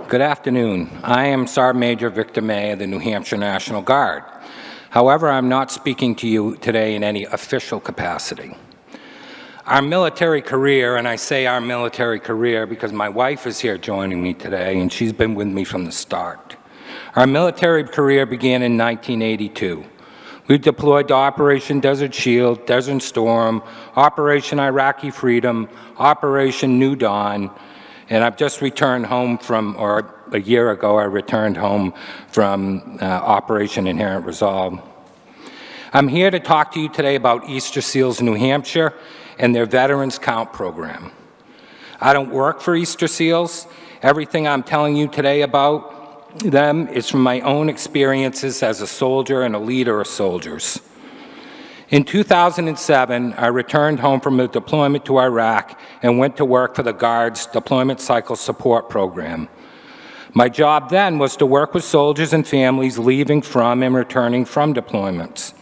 Good afternoon. I am Sergeant Major Victor May of the New Hampshire National Guard. However, I'm not speaking to you today in any official capacity. Our military career, and I say our military career because my wife is here joining me today, and she's been with me from the start. Our military career began in 1982. We deployed to Operation Desert Shield, Desert Storm, Operation Iraqi Freedom, Operation New Dawn, and I've just returned home from, or a year ago, I returned home from Operation Inherent Resolve. I'm here to talk to you today about Easter SEALs New Hampshire and their Veterans Count program. I don't work for Easter SEALs. Everything I'm telling you today about them is from my own experiences as a soldier and a leader of soldiers. In 2007, I returned home from a deployment to Iraq and went to work for the Guard's Deployment Cycle Support Program. My job then was to work with soldiers and families leaving from and returning from deployments.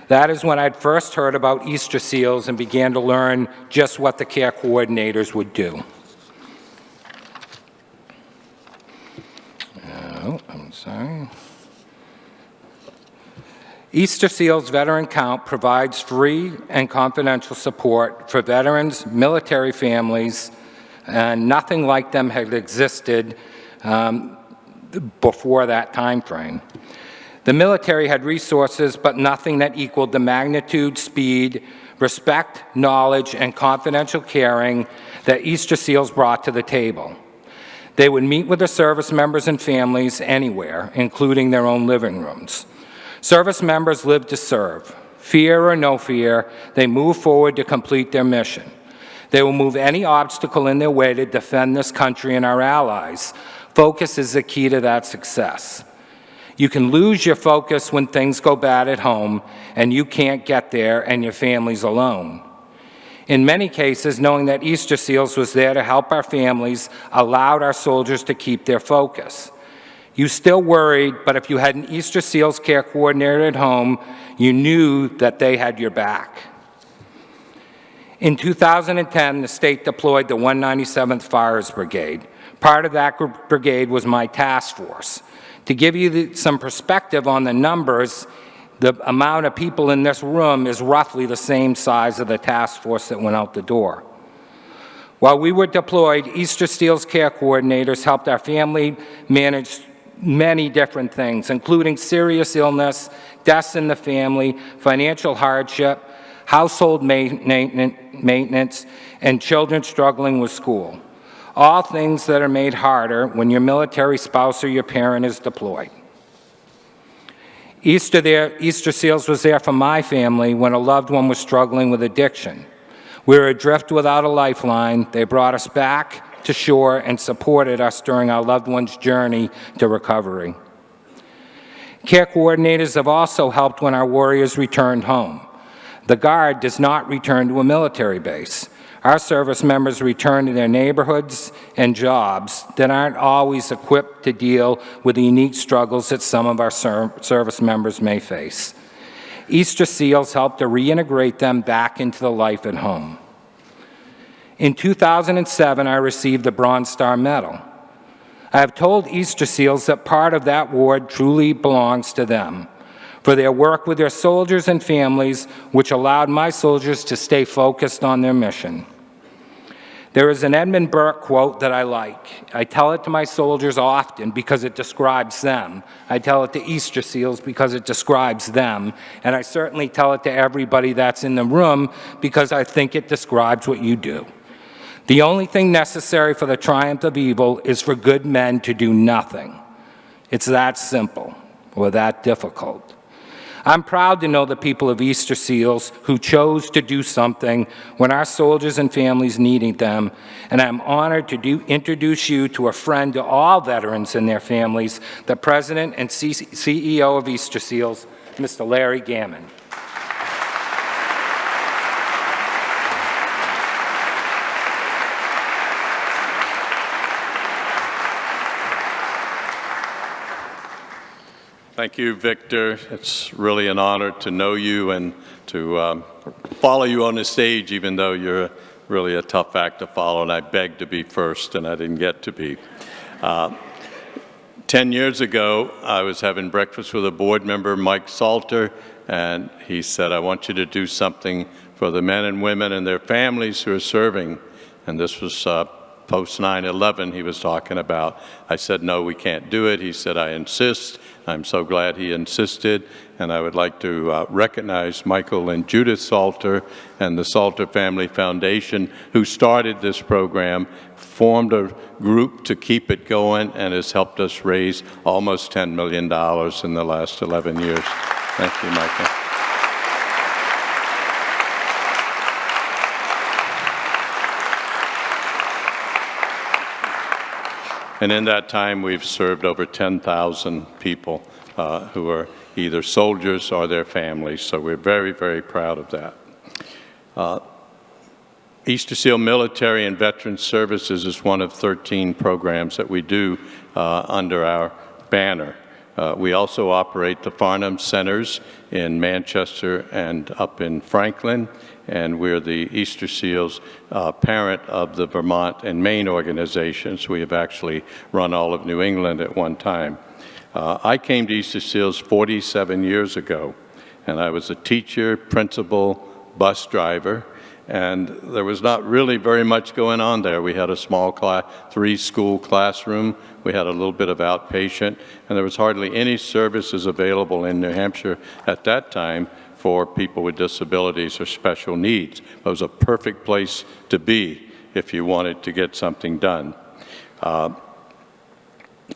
That is when I'd first heard about Easter SEALs and began to learn just what the care coordinators would do. Oh, I'm sorry. Easter SEALs Veteran Count provides free and confidential support for veterans, military families, and nothing like them had existed before that time frame. The military had resources, but nothing that equaled the magnitude, speed, respect, knowledge, and confidential caring that Easter SEALs brought to the table. They would meet with the service members and families anywhere, including their own living rooms. Service members live to serve. Fear or no fear, they move forward to complete their mission. They will move any obstacle in their way to defend this country and our allies. Focus is the key to that success. You can lose your focus when things go bad at home and you can't get there and your family's alone. In many cases, knowing that Easter SEALs was there to help our families allowed our soldiers to keep their focus. You still worried, but if you had an Easter SEALs care coordinator at home, you knew that they had your back. In 2010, the state deployed the 197th Fires Brigade. Part of that brigade was my task force. To give you some perspective on the numbers, the amount of people in this room is roughly the same size of the task force that went out the door. While we were deployed, Easter SEALs care coordinators helped our family manage many different things, including serious illness, deaths in the family, financial hardship, household maintenance, and children struggling with school. All things that are made harder when your military spouse or your parent is deployed. Easter SEALs was there for my family when a loved one was struggling with addiction. We were adrift without a lifeline. They brought us back to shore and supported us during our loved one's journey to recovery. Care coordinators have also helped when our warriors returned home. The Guard does not return to a military base. Our service members return to their neighborhoods and jobs that aren't always equipped to deal with the unique struggles that some of our service members may face. Easter SEALs help to reintegrate them back into the life at home. In 2007, I received the Bronze Star Medal. I have told Easter SEALs that part of that award truly belongs to them, for their work with their soldiers and families, which allowed my soldiers to stay focused on their mission. There is an Edmund Burke quote that I like. I tell it to my soldiers often because it describes them. I tell it to Easter SEALs because it describes them. And I certainly tell it to everybody that's in the room because I think it describes what you do. The only thing necessary for the triumph of evil is for good men to do nothing. It's that simple or that difficult. I'm proud to know the people of Easter SEALs who chose to do something when our soldiers and families needed them, and I'm honored to introduce you to a friend to all veterans and their families, the President and CEO of Easter SEALs, Mr. Larry Gammon. Thank you, Victor. It's really an honor to know you and to follow you on the stage, even though you're really a tough act to follow, and I begged to be first, and I didn't get to be. 10 years ago, I was having breakfast with a board member, Mike Salter, and he said, I want you to do something for the men and women and their families who are serving. And this was post 9/11 he was talking about. I said, no, we can't do it. He said, I insist. I'm so glad he insisted. And I would like to recognize Michael and Judith Salter and the Salter Family Foundation, who started this program, formed a group to keep it going, and has helped us raise almost $10 million in the last 11 years. Thank you, Michael. And in that time, we've served over 10,000 people who are either soldiers or their families. So we're very, very proud of that. Easter Seal Military and Veterans Services is one of 13 programs that we do under our banner. We also operate the Farnham Centers in Manchester and up in Franklin, and we're the Easter Seals parent of the Vermont and Maine organizations. We have actually run all of New England at one time. I came to Easter Seals 47 years ago, and I was a teacher, principal, bus driver, and there was not really very much going on there. We had a small three-school classroom. We had a little bit of outpatient, and there was hardly any services available in New Hampshire at that time for people with disabilities or special needs. It was a perfect place to be if you wanted to get something done.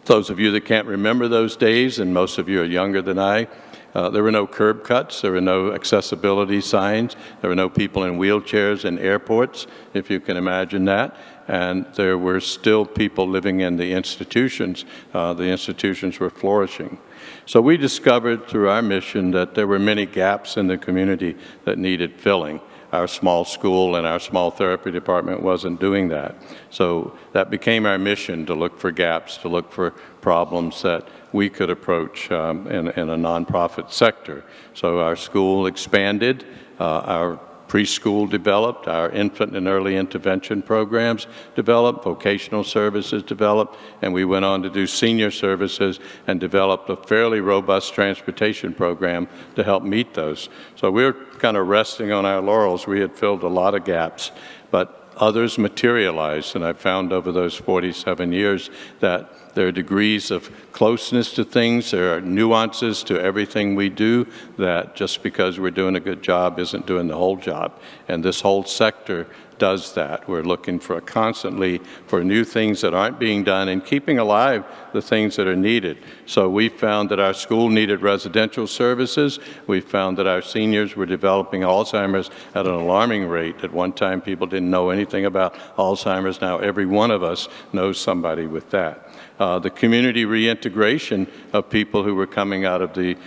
Those of you that can't remember those days, and most of you are younger than I, there were no curb cuts, there were no accessibility signs, there were no people in wheelchairs in airports, if you can imagine that, and there were still people living in the institutions. The institutions were flourishing. So we discovered through our mission that there were many gaps in the community that needed filling. Our small school and our small therapy department wasn't doing that. So that became our mission, to look for gaps, to look for problems that we could approach in a nonprofit sector. So our school expanded, our preschool developed, our infant and early intervention programs developed, vocational services developed, and we went on to do senior services and developed a fairly robust transportation program to help meet those. So we were kind of resting on our laurels. We had filled a lot of gaps, but others materialized, and I found over those 47 years that there are degrees of closeness to things, there are nuances to everything we do, that just because we're doing a good job isn't doing the whole job. And this whole sector does that. We're looking for constantly for new things that aren't being done and keeping alive the things that are needed. So we found that our school needed residential services. We found that our seniors were developing Alzheimer's at an alarming rate. At one time, people didn't know anything about Alzheimer's. Now every one of us knows somebody with that. The community reintegration of people who were coming out of the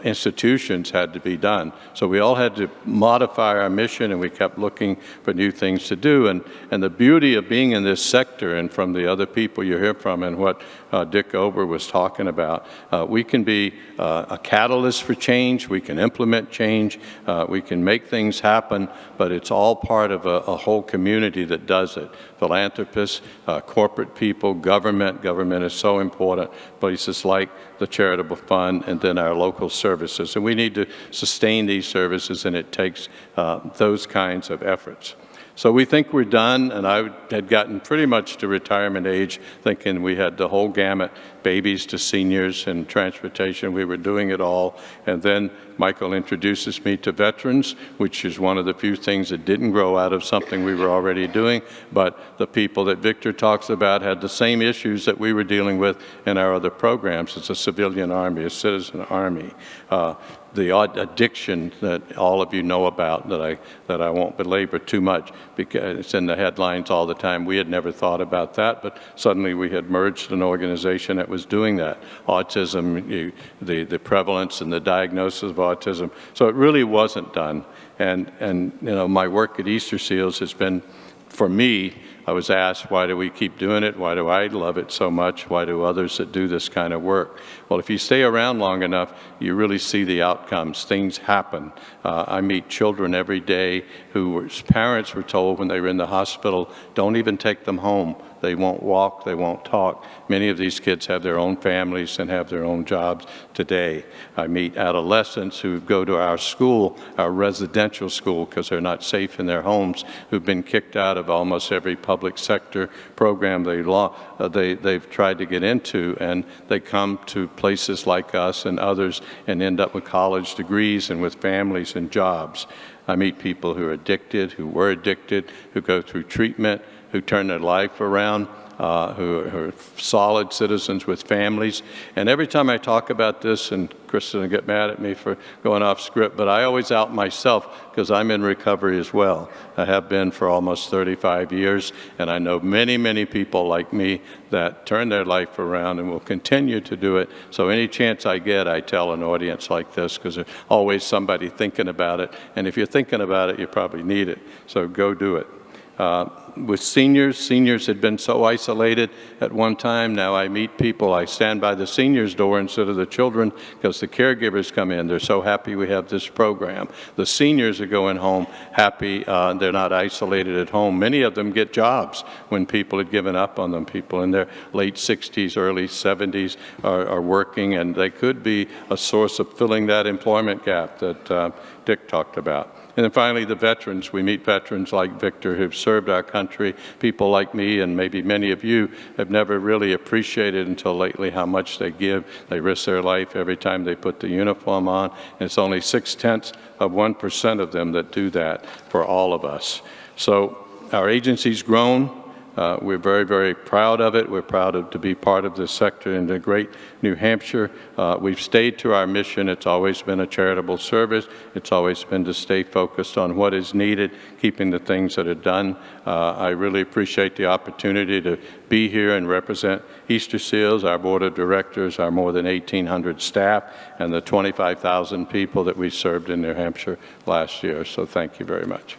institutions had to be done. So we all had to modify our mission, and we kept looking for new things to do. And the beauty of being in this sector, and from the other people you hear from and what Dick Ober was talking about, we can be a catalyst for change, we can implement change, we can make things happen, but it's all part of a whole community that does it. Philanthropists, corporate people, government is so important, places like the Charitable Fund, and then our local services. And we need to sustain these services, and it takes those kinds of efforts. So we think we're done, and I had gotten pretty much to retirement age thinking we had the whole gamut, babies to seniors and transportation. We were doing it all. And then Michael introduces me to veterans, which is one of the few things that didn't grow out of something we were already doing. But the people that Victor talks about had the same issues that we were dealing with in our other programs. It's a civilian army, a citizen army. The addiction that all of you know about, that I won't belabor too much because it's in the headlines all the time. We had never thought about that, but suddenly we had merged an organization that was doing that. Autism, the prevalence and the diagnosis of autism. So it really wasn't done. And you know, my work at Easter Seals has been, for me, I was asked, why do we keep doing it? Why do I love it so much? Why do others that do this kind of work? Well, if you stay around long enough, you really see the outcomes. Things happen. I meet children every day whose parents were told when they were in the hospital, don't even take them home. They won't walk, they won't talk. Many of these kids have their own families and have their own jobs today. I meet adolescents who go to our school, our residential school, because they're not safe in their homes, who've been kicked out of almost every public sector program they've tried to get into, and they come to places like us and others and end up with college degrees and with families and jobs. I meet people who are addicted, who were addicted, who go through treatment, who turn their life around, who are solid citizens with families. And every time I talk about this, and Kristen will get mad at me for going off script, but I always out myself because I'm in recovery as well. I have been for almost 35 years, and I know many, many people like me that turn their life around and will continue to do it. So any chance I get, I tell an audience like this, because there's always somebody thinking about it. And if you're thinking about it, you probably need it. So go do it. With seniors had been so isolated at one time. Now I meet people, I stand by the seniors' door instead of the children because the caregivers come in. They're so happy we have this program. The seniors are going home happy. They're not isolated at home. Many of them get jobs when people had given up on them. People in their late 60s, early 70s are working, and they could be a source of filling that employment gap that Dick talked about. And then finally, the veterans. We meet veterans like Victor who've served our country. People like me and maybe many of you have never really appreciated until lately how much they give. They risk their life every time they put the uniform on. And it's only 0.6% of them that do that for all of us. So our agency's grown. We're very, very proud of it. We're proud to be part of this sector in the great New Hampshire. We've stayed to our mission. It's always been a charitable service. It's always been to stay focused on what is needed, keeping the things that are done. I really appreciate the opportunity to be here and represent Easter Seals, our board of directors, our more than 1,800 staff, and the 25,000 people that we served in New Hampshire last year. So thank you very much.